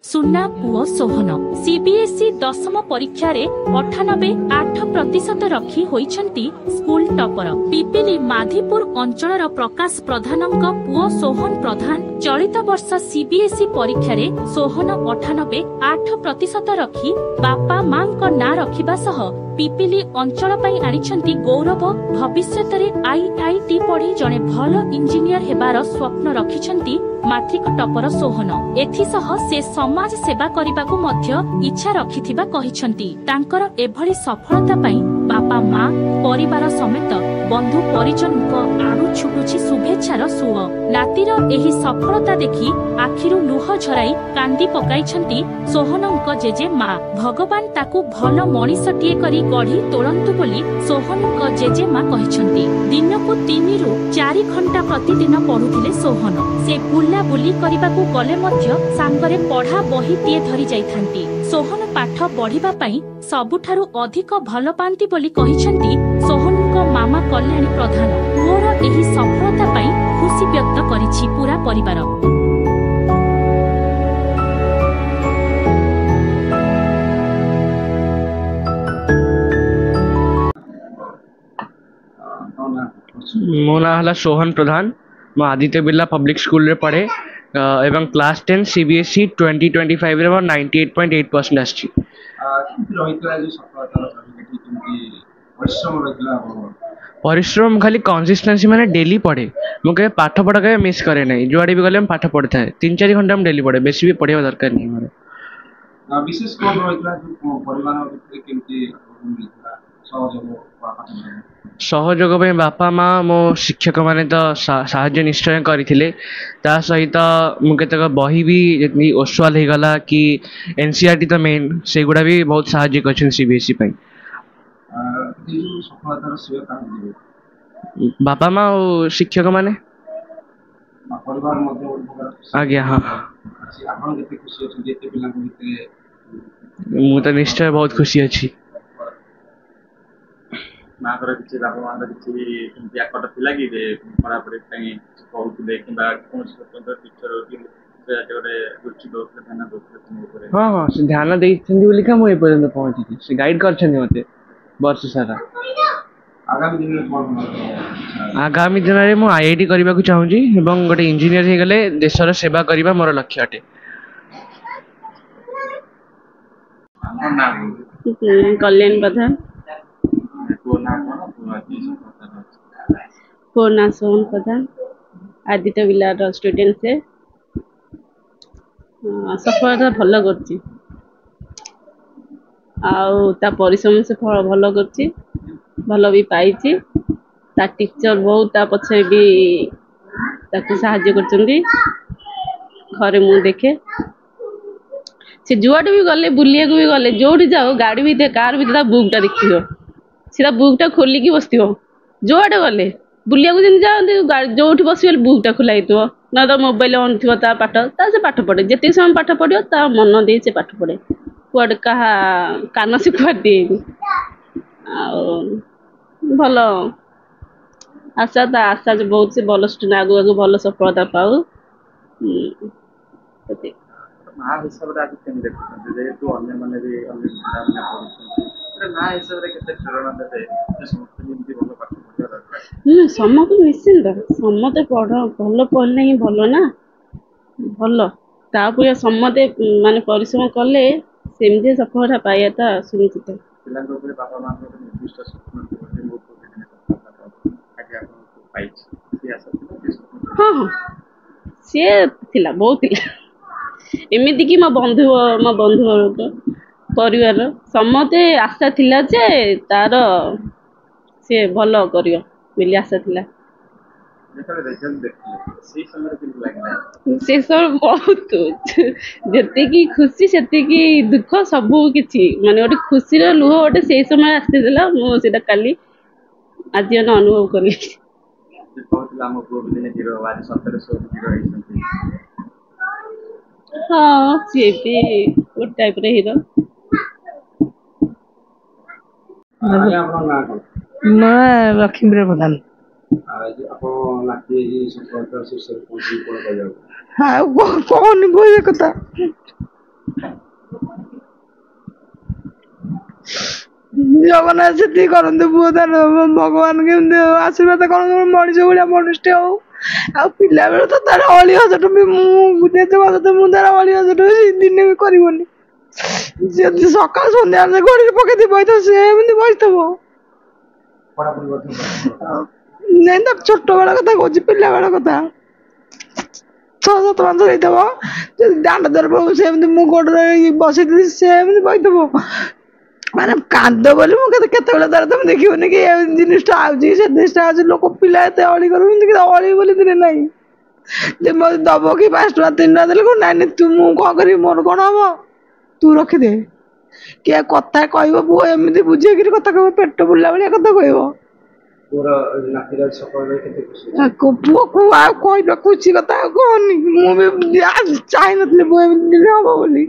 सुना पुओ सोहन सीबीएसई दशम परीक्षा 98% रखी होइछंती स्कूल टॉपर पिपिली माधीपुर अंचलर प्रकाश प्रधानक पुओ सोहन प्रधान चलित वर्ष सीबीएसई परीक्षा सोहन 98% रखी बापा मां ना रखिबा सह पिपिली अंचल पई आनिछंती गौरव भविष्यत आईआईटी पढ़ी जड़े भल इंजीनियर हेबार स्वप्न रखिछंती माट्रिक टॉपर सोहन एथिसह से समाज सेवा करबाकू मध्य इच्छा रखिथिबा कहिछंती तांकर एभली सफलता पई बापा मां परिवार समेत बंधु परिजनक आड़ू छुटुछि शुभेच्छार सुओ नातीर एही सफलता देखि आखिरु लुह झराई कांदी पकाइछंती सोहनक जेजे मां भगवान ताकू भल मनीषटिए करी गढ़ी तोड़ंतु बोली सोहनक जेजे मां कहिछंती दिनकू 3 रु 4 घंटा प्रतिदिन पढुथिले सोहन से बुला बुली करबाकू गले मध्य सांगरे पढ़ा बही टिए धरी जाइथांती सोहन पाठ पढ़िबा पई सबुठारु अधिक भल पांती बोली कहिछंती सोहनक मामा कल्याणी प्रधान पुओर एही सफलता पई खुशी व्यक्त करिछि पूरा परिवार। मो ना हला सोहन प्रधान मो आदित्य बिरला पब्लिक स्कूल रे पढ़े एवं क्लास 10 सीबीएसई 2025 रे 98.8% आछि। परिश्रम खाली कंसिस्टेंसी माने डेली पढ़े मुझे पाठ पढ़ा के मिस करे नहीं जुआड़ी भी गले पाठ पढ़ी था 3-4 घंटा में डेली पढ़े बेसी भी पढ़िया दरकार नहीं मोर विशेष कोन रहितला परिवार भितर केमती सहयोग पे बापा माँ मो शिक्षक माने तो साहाय्य निश्चय करथिले ता सहित मु केतक बही भी जतनी ओसवाल हे गला कि एनसीईआरटी तो मेन से गुडा भी बहुत साहाय्य करछन सीबीएसई पई सफलतार श्रेय काहे दिबे बापा माँ और शिक्षक माने परिवार मध्ये आज्ञा हाँ आपण केते खुशी अछि जेते पिला भितर मु तो निश्चय बहुत खुशी अछि मागर किछि बाबा मागर किछि केमती आकट थिला कि पढ़ा पढ़ी पई कहउतले किबा कोन स्वतंत्र टीचर कि से जोरे रुचि दोसले ध्यान दोसले हाँ हाँ से ध्यान देइछन्दी बोली का मु ए पर्यंत पहुंची से गाइड करछन्दी मते वर्ष सारा आगामी दिन में कोन आगामी दिन रे मु आईआईटी करबा को चाहूजी एवं गोटे इंजीनियर हे गले देशर सेवा करबा मोर लक्ष्य अटे। कल्याण प्रधान पूर्णा सोहन प्रधान आदित्य बिरला स्टूडेंट से सफलता भल कर परिश्रम से भल कर भल भी पाई टीचर बहुत पछे भी साहाय्य कर घरे मु देखे से जुआटे भी गले बुलिया भी गले जोटी जाओ गाड़ी भी कार भी बुकटा देखियो सीधा बुकटा खोलिकी बसो जोआटे गले बुलिया जाते जो बस बुकटा खोला ना तो मोबाइल ऑन थी पाठ से पाठ पढ़े जिते समय पाठ पढ़ो ता मन दे से पाठ पढ़े कुआडे कहा कान शिखा दिए भल आशा आशा बहुत से भल स्टूडेंट आगु आगु भल सफलता पाऊ ना हिसाब रे आज केम देखुछन जेहेतु अन्य माने भी अन्य माने पढुछन ना हिसाब रे केते प्रेरणा देते जे समस्त जेमती भल पाठ पढिया दरकार समस्त निश्चिंत समते पढ़ भल पढ़ले ही भल ना भल तापुया समते माने परिश्रम कले सेमती सफलता पाइयाता सुनिश्चित पिलांक ऊपर बाबा मां को निर्दिष्ट स्वप्न होते बहुत को आगे आपन पाई से आशा हाँ हाँ से थिला बहुत थिला एमिति कि मो बंधु परिवार समते आशा थिला जे तार से भल करियो बोली आशा थिला से सब बहुत जते की खुशी सेते की दुख सब किछि माने गोटे खुशी रो लुह गोटे से समय आसीला मो सेटा काली आज अनुभव करली हाँ सी भी गोटे टाइप रे हीरो मैं लक्ष्मी प्रधान हाँ कौन बोले कथा ଜଗନ୍ନାଥ ସେତିକି କରନ୍ତୁ ପୁଅ ତାର ଭଗବାନ କେମିତି ଆଶୀର୍ବାଦ କରନ୍ତୁ ମଣିଷ ଭଳିଆ ମଣିଷଟେ ହଉ। ଆଉ ପିଲାବେଳେ ତ ତାର ଅଳି ହଜଟ ବି ମୁଁ ଯେତେ କଥା ମୁଁ ତାର ଅଳି ହଜଟ ଦିନେ ବି କରିବନି। ଯଦି ସକାଳ ସନ୍ଧ୍ୟାରେ ଘଡ଼ିରେ ପକେଇଦେଇ ବସିଥିବ ସେ ଏମିତି ବସିଥିବ। ନାଇଁ ତା ଛୋଟ ବେଳ କଥା କହୁଛି ପିଲା ବେଳ କଥା 6-7 ମାସ ହେଇଥିବ ଯଦି ଦାଣ୍ଡ ଦ୍ୱାର ସେମିତି ମୁଁ ଗୋଡ଼ରେ ବସିଥିଲି ସେମିତି ବସିଥିବ ମାନେ କାନ୍ଦ ବୋଲି ମୁଁ କେତେବେଳେ ତାର ତମେ ଦେଖିବନି କି ଏ ଜିନିଷଟା ଆଉଛି ସେ ଜିନିଷଟା ଆଉଛି। ଲୋକ ପିଲା ଏତେ ଅଳି କରୁଛନ୍ତି କି ଅଳି ବୋଲି ଦିନେ ନାହିଁ ଯେ ମୋତେ ଦବ କି 5 ଟଙ୍କା 3 ଟଙ୍କା ଦେଲେ ନାଇଁ ତୁ ମୁଁ କଣ କରିବି ମୋର କଣ ହବ ତୁ ରଖିଦେ। କିଏ କଥା କହିବ ପୁଅ ଏମିତି ବୁଝେଇକିରି କଥା କହିବ ପେଟ ବୁଲିଲା ଭଳିଆ କଥା କହିବ। ପୁଅକୁ ଆଉ କହିବା ଖୁସି କଥା ଆଉ କହନି ମୁଁ ବି ଚାହିଁନଥିଲି ପୁଅ ଏମିତି ହବ ବୋଲି।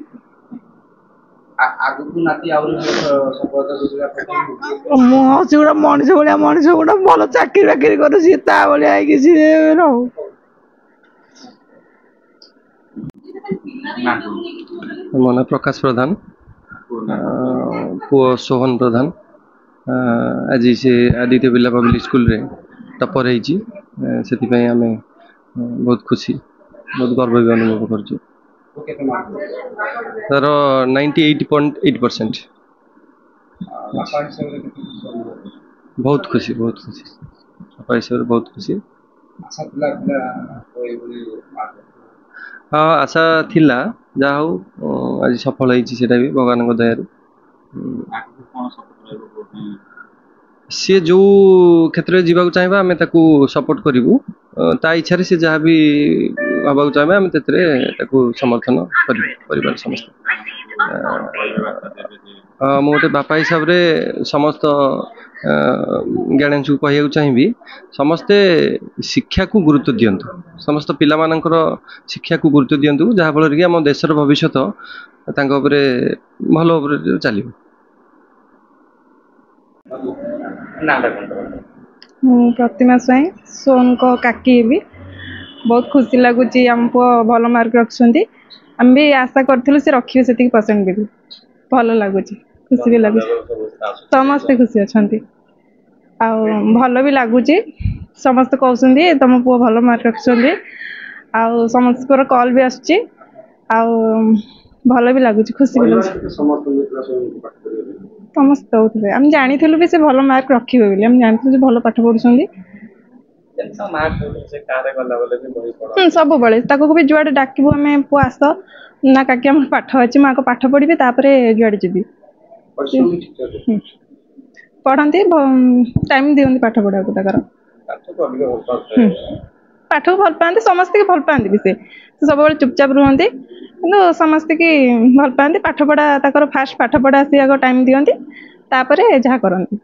ମୁଁ ହଉଛି ଗୋଟେ ମଣିଷ ଭଳିଆ ମଣିଷ ଗୋଟେ ଭଲ ଚାକିରି ବାକିରି କରେ ସିଏ ତା ଭଳିଆ ହେଇକି ସିଏ ରହୁ। ମୋ ନାଁ ପ୍ରକାଶ ପ୍ରଧାନ, ପୁଅ सोहन प्रधान। ଆଜି ସେ ଆଦିତ୍ୟ ବିର୍ଲା ପବ୍ଲିକ୍ ସ୍କୁଲରେ ଟପର ହେଇଛି, ସେଥିପାଇଁ ଆମେ ବହୁତ ଖୁସି, ବହୁତ ଗର୍ବ ବି ଅନୁଭବ କରୁଛୁ। ତାର 98.8%। ବହୁତ ଖୁସି ବାପା ହିସାବରେ ବହୁତ ଖୁସି। ହଁ ଆଶା ଥିଲା, ଯାହା ହଉ ଆଜି ସଫଳ ହେଇଛି ସେଟା ବି ଭଗବାନଙ୍କ ଦୟାରୁ। ସିଏ ଯୋଉ କ୍ଷେତ୍ରରେ ଯିବାକୁ ଚାହିଁବା ଆମେ ତାକୁ ସପୋର୍ଟ କରିବୁ, ତା ଇଚ୍ଛାରେ ସେ ଯାହା ବି ହବାକୁ ଚାହିଁବା ଆମେ ସେଥିରେ ତାକୁ ସମର୍ଥନ କରିବୁ ପରିବାର ସମସ୍ତେ। ମୁଁ ଗୋଟେ ବାପା ହିସାବରେ ସମସ୍ତ ଗାର୍ଡିଆନ୍ସକୁ କହିବାକୁ ଚାହିଁବି ସମସ୍ତେ ଶିକ୍ଷାକୁ ଗୁରୁତ୍ୱ ଦିଅନ୍ତୁ, ସମସ୍ତ ପିଲାମାନଙ୍କର ଶିକ୍ଷାକୁ ଗୁରୁତ୍ୱ ଦିଅନ୍ତୁ, ଯାହାଫଳରେ କି ଆମ ଦେଶର ଭବିଷ୍ୟତ ତାଙ୍କ ଉପରେ ଭଲ ଉପରେ ଚାଲିବ। ମୁଁ ପ୍ରତିମା ସ୍ୱାଇଁ ସୋନଙ୍କ କାକି ହେବି। ବହୁତ ଖୁସି ଲାଗୁଛି ଆମ ପୁଅ ଭଲ ମାର୍କ ରଖିଛନ୍ତି। ଆମେ ବି ଆଶା କରିଥିଲୁ ସେ ରଖିବେ ସେତିକି ପରସେଣ୍ଟ ବୋଲି। ଭଲ ଲାଗୁଛି, ଖୁସି ବି ଲାଗୁଛି, ସମସ୍ତେ ଖୁସି ଅଛନ୍ତି ଆଉ ଭଲ ବି ଲାଗୁଛି। ସମସ୍ତେ କହୁଛନ୍ତି ତମ ପୁଅ ଭଲ ମାର୍କ ରଖିଛନ୍ତି ଆଉ ସମସ୍ତଙ୍କର କଲ୍ ବି ଆସୁଛି ଆଉ ଭଲ ବି ଲାଗୁଛି, ଖୁସି ବି ଲାଗୁଛି। ସମସ୍ତେ ଦଉଥିବେ, ଆମେ ଜାଣିଥିଲୁ ବି ସେ ଭଲ ମାର୍କ ରଖିବେ ବୋଲି, ଆମେ ଜାଣିଥିଲୁ ଯେ ଭଲ ପାଠ ପଢୁଛନ୍ତି। ସବୁବେଳେ ତାକୁ ବି ଯୁଆଡେ ଡାକିବୁ ଆମେ ପୁଅ ଆସ ନା କାକି ଆମର ପାଠ ଅଛି, ମୁଁ ଆଗ ପାଠ ପଢିବି ତାପରେ ଯୁଆଡେ ଯିବି। ପଢନ୍ତି, ଟାଇମ ଦିଅନ୍ତି ପାଠ ପଢିବାକୁ, ତାଙ୍କର ପାଠକୁ ଭଲ ପାଆନ୍ତି, ସମସ୍ତେ ଭଲ ପାଆନ୍ତି ବି ସେ ସବୁବେଳେ ଚୁପଚାପ ରୁହନ୍ତି କିନ୍ତୁ ସମସ୍ତେ କି ଭଲ ପାଆନ୍ତି। ପାଠ ପଢା ତାଙ୍କର ଫାଷ୍ଟ ପାଠ ପଢା ଆସି ଆଗ ଟାଇମ ଦିଅନ୍ତି, ତାପରେ ଯାହା କରନ୍ତି।